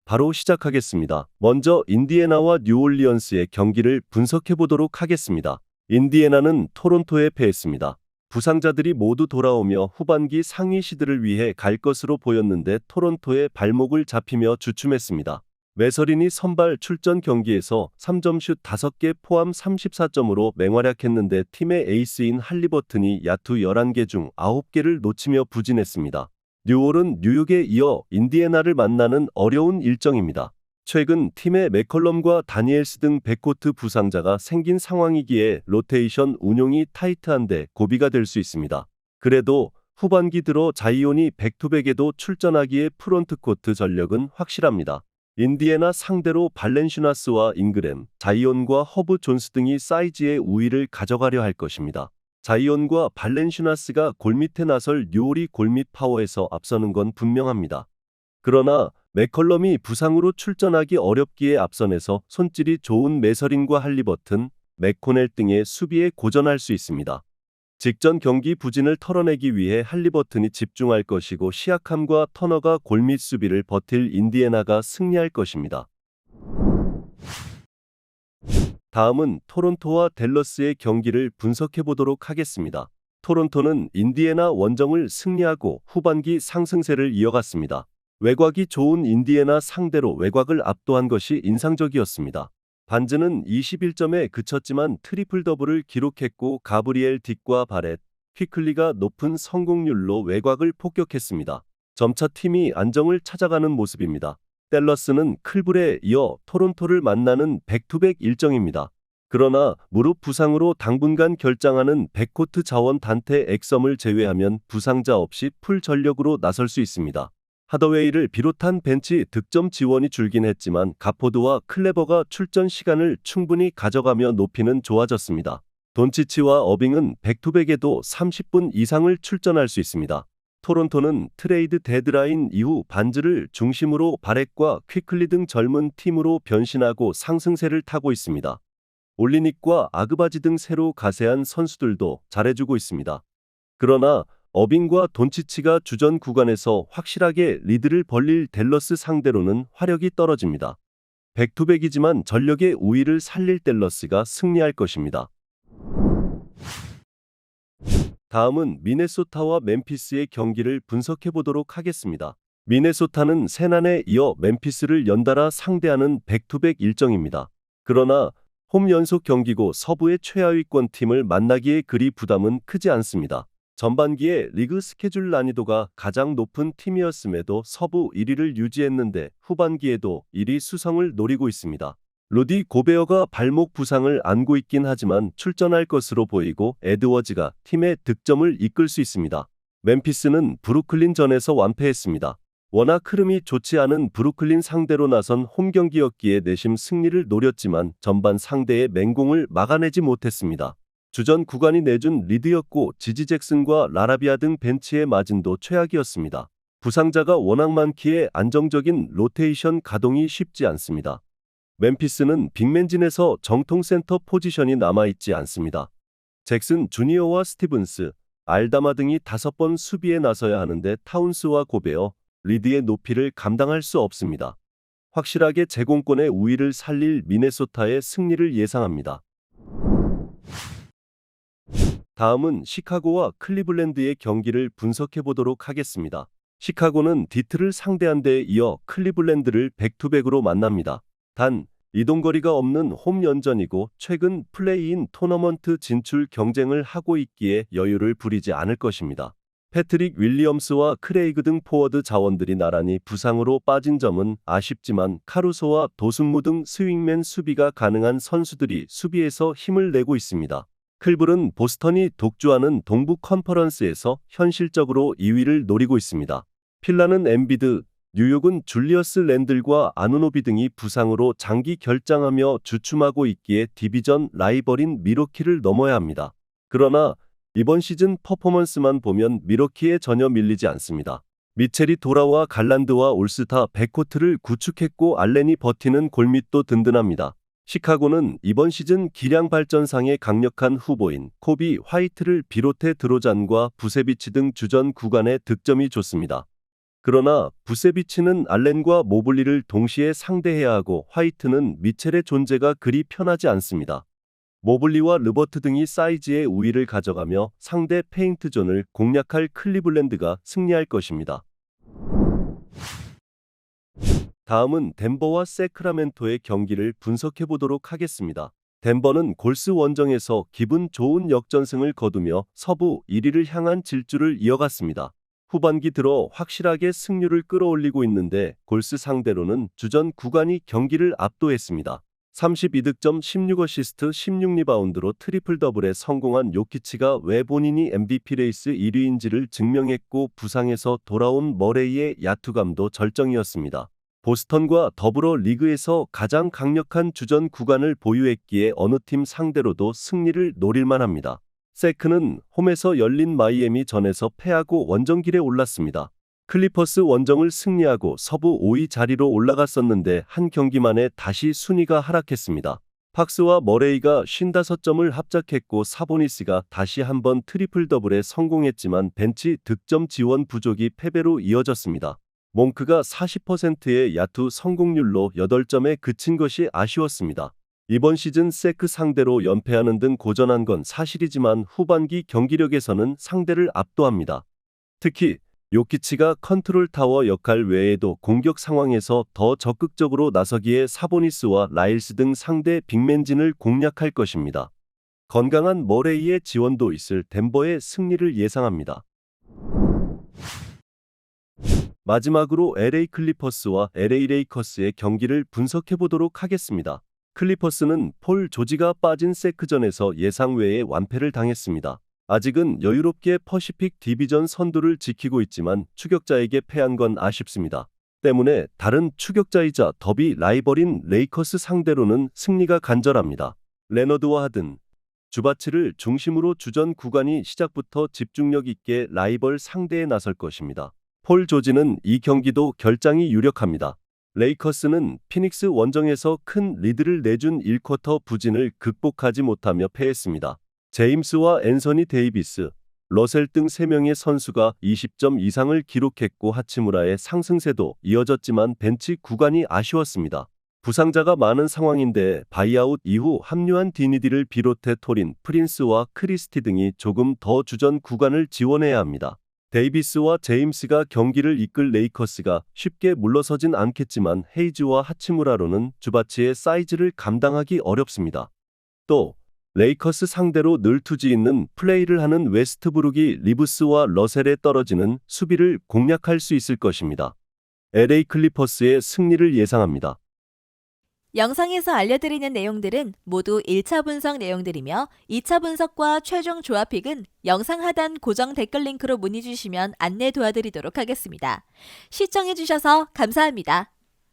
바로 시작하겠습니다. 먼저 인디애나와 뉴올리언스의 경기를 분석해 보도록 하겠습니다. 인디애나는 토론토에 패했습니다. 부상자들이 모두 돌아오며 후반기 상위 시드를 위해 갈 것으로 보였는데 토론토의 발목을 잡히며 주춤했습니다. 메서린이 선발 출전 경기에서 3점슛 5개 포함 34점으로 맹활약했는데 팀의 에이스인 할리버튼이 야투 11개 중 9개를 놓치며 부진했습니다. 뉴올은 뉴욕에 이어 인디애나를 만나는 어려운 일정입니다. 최근 팀의 맥컬럼과 다니엘스 등 백코트 부상자가 생긴 상황이기에 로테이션 운용이 타이트한데 고비가 될 수 있습니다. 그래도 후반기 들어 자이온이 백투백에도 출전하기에 프론트코트 전력은 확실합니다. 인디애나 상대로 발렌슈나스와 잉그램, 자이온과 허브 존스 등이 사이즈의 우위를 가져가려 할 것입니다. 자이온과 발렌슈나스가 골밑에 나설 뉴올이 골밑 파워에서 앞서는 건 분명합니다. 그러나 맥컬럼이 부상으로 출전하기 어렵기에 앞선에서 손질이 좋은 메서린과 할리버튼, 맥코넬 등의 수비에 고전할 수 있습니다. 직전 경기 부진을 털어내기 위해 할리버튼이 집중할 것이고 시아캄과 터너가 골밑 수비를 버틸 인디애나가 승리할 것입니다. 다음은 토론토와 댈러스의 경기를 분석해 보도록 하겠습니다. 토론토는 인디애나 원정을 승리하고 후반기 상승세를 이어갔습니다. 외곽이 좋은 인디애나 상대로 외곽을 압도한 것이 인상적이었습니다. 반즈는 21점에 그쳤지만 트리플 더블을 기록했고 가브리엘 딕과 바렛, 퀴클리가 높은 성공률로 외곽을 폭격했습니다. 점차 팀이 안정을 찾아가는 모습입니다. 댈러스는 클불에 이어 토론토를 만나는 백투백 일정입니다. 그러나 무릎 부상으로 당분간 결장하는 백코트 자원 단테 엑섬을 제외하면 부상자 없이 풀 전력으로 나설 수 있습니다. 하더웨이를 비롯한 벤치 득점 지원이 줄긴 했지만 가포드와 클레버가 출전 시간을 충분히 가져가며 높이는 좋아졌습니다. 돈치치와 어빙은 백투백에도 30분 이상을 출전할 수 있습니다. 토론토는 트레이드 데드라인 이후 반즈를 중심으로 바렛과 퀴클리 등 젊은 팀으로 변신하고 상승세를 타고 있습니다. 올리닉과 아그바지 등 새로 가세한 선수들도 잘해주고 있습니다. 그러나 어빙과 돈치치가 주전 구간에서 확실하게 리드를 벌릴 댈러스 상대로는 화력이 떨어집니다. 백투백이지만 전력의 우위를 살릴 댈러스가 승리할 것입니다. 다음은 미네소타와 멤피스의 경기를 분석해 보도록 하겠습니다. 미네소타는 세난에 이어 멤피스를 연달아 상대하는 백투백 일정입니다. 그러나 홈 연속 경기고 서부의 최하위권 팀을 만나기에 그리 부담은 크지 않습니다. 전반기에 리그 스케줄 난이도가 가장 높은 팀이었음에도 서부 1위를 유지했는데 후반기에도 1위 수성을 노리고 있습니다. 루디 고베어가 발목 부상을 안고 있긴 하지만 출전할 것으로 보이고 에드워즈가 팀의 득점을 이끌 수 있습니다. 멤피스는 브루클린전에서 완패했습니다. 워낙 흐름이 좋지 않은 브루클린 상대로 나선 홈 경기였기에 내심 승리를 노렸지만 전반 상대의 맹공을 막아내지 못했습니다. 주전 구간이 내준 리드였고 지지 잭슨과 라라비아 등 벤치의 마진도 최악이었습니다. 부상자가 워낙 많기에 안정적인 로테이션 가동이 쉽지 않습니다. 멤피스는 빅맨진에서 정통 센터 포지션이 남아있지 않습니다. 잭슨 주니어와 스티븐스, 알다마 등이 5번 수비에 나서야 하는데 타운스와 고베어, 리드의 높이를 감당할 수 없습니다. 확실하게 제공권의 우위를 살릴 미네소타의 승리를 예상합니다. 다음은 시카고와 클리블랜드의 경기를 분석해 보도록 하겠습니다. 시카고는 디트를 상대한 데에 이어 클리블랜드를 백투백으로 만납니다. 단, 이동거리가 없는 홈 연전이고 최근 플레이인 토너먼트 진출 경쟁을 하고 있기에 여유를 부리지 않을 것입니다. 패트릭 윌리엄스와 크레이그 등 포워드 자원들이 나란히 부상으로 빠진 점은 아쉽지만 카루소와 도순무 등 스윙맨 수비가 가능한 선수들이 수비에서 힘을 내고 있습니다. 클불은 보스턴이 독주하는 동부 컨퍼런스에서 현실적으로 2위를 노리고 있습니다. 필라는 엠비드, 뉴욕은 줄리어스 랜들과 아누노비 등이 부상으로 장기 결장하며 주춤하고 있기에 디비전 라이벌인 미러키를 넘어야 합니다. 그러나 이번 시즌 퍼포먼스만 보면 미러키에 전혀 밀리지 않습니다. 미첼이 돌아와 갈란드와 올스타 백코트를 구축했고 알렌이 버티는 골밑도 든든합니다. 시카고는 이번 시즌 기량 발전상의 강력한 후보인 코비 화이트를 비롯해 드로잔과 부세비치 등 주전 구간의 득점이 좋습니다. 그러나 부세비치는 알렌과 모블리를 동시에 상대해야 하고 화이트는 미첼의 존재가 그리 편하지 않습니다. 모블리와 르버트 등이 사이즈의 우위를 가져가며 상대 페인트 존을 공략할 클리블랜드가 승리할 것입니다. 다음은 덴버와 세크라멘토의 경기를 분석해 보도록 하겠습니다. 덴버는 골스 원정에서 기분 좋은 역전승을 거두며 서부 1위를 향한 질주를 이어갔습니다. 후반기 들어 확실하게 승률을 끌어올리고 있는데 골스 상대로는 주전 구간이 경기를 압도했습니다. 32득점 16어시스트 16리바운드로 트리플 더블에 성공한 요키치가 왜 본인이 MVP 레이스 1위인지를 증명했고 부상에서 돌아온 머레이의 야투감도 절정이었습니다. 보스턴과 더불어 리그에서 가장 강력한 주전 구간을 보유했기에 어느 팀 상대로도 승리를 노릴만 합니다. 세크는 홈에서 열린 마이애미 전에서 패하고 원정길에 올랐습니다. 클리퍼스 원정을 승리하고 서부 5위 자리로 올라갔었는데 한 경기 만에 다시 순위가 하락했습니다. 팍스와 머레이가 55점을 합작했고 사보니스가 다시 한번 트리플 더블에 성공했지만 벤치 득점 지원 부족이 패배로 이어졌습니다. 몽크가 40%의 야투 성공률로 8점에 그친 것이 아쉬웠습니다. 이번 시즌 세크 상대로 연패하는 등 고전한 건 사실이지만 후반기 경기력에서는 상대를 압도합니다. 특히 요키치가 컨트롤 타워 역할 외에도 공격 상황에서 더 적극적으로 나서기에 사보니스와 라일스 등 상대 빅맨진을 공략할 것입니다. 건강한 머레이의 지원도 있을 덴버의 승리를 예상합니다. 마지막으로 LA 클리퍼스와 LA 레이커스의 경기를 분석해 보도록 하겠습니다. 클리퍼스는 폴 조지가 빠진 세크전에서 예상 외의 완패를 당했습니다. 아직은 여유롭게 퍼시픽 디비전 선두를 지키고 있지만 추격자에게 패한 건 아쉽습니다. 때문에 다른 추격자이자 더비 라이벌인 레이커스 상대로는 승리가 간절합니다. 레너드와 하든, 주바치를 중심으로 주전 구간이 시작부터 집중력 있게 라이벌 상대에 나설 것입니다. 폴 조지는 이 경기도 결장이 유력합니다. 레이커스는 피닉스 원정에서 큰 리드를 내준 1쿼터 부진을 극복하지 못하며 패했습니다. 제임스와 앤서니 데이비스, 러셀 등 3명의 선수가 20점 이상을 기록했고 하치무라의 상승세도 이어졌지만 벤치 구간이 아쉬웠습니다. 부상자가 많은 상황인데 바이아웃 이후 합류한 디니디를 비롯해 토린, 프린스와 크리스티 등이 조금 더 주전 구간을 지원해야 합니다. 데이비스와 제임스가 경기를 이끌 레이커스가 쉽게 물러서진 않겠지만 헤이즈와 하치무라로는 주바치의 사이즈를 감당하기 어렵습니다. 또 레이커스 상대로 늘 투지 있는 플레이를 하는 웨스트브룩이 리브스와 러셀에 떨어지는 수비를 공략할 수 있을 것입니다. LA 클리퍼스의 승리를 예상합니다. 영상에서 알려드리는 내용들은 모두 1차 분석 내용들이며 2차 분석과 최종 조합픽은 영상 하단 고정 댓글 링크로 문의 주시면 안내 도와드리도록 하겠습니다. 시청해주셔서 감사합니다.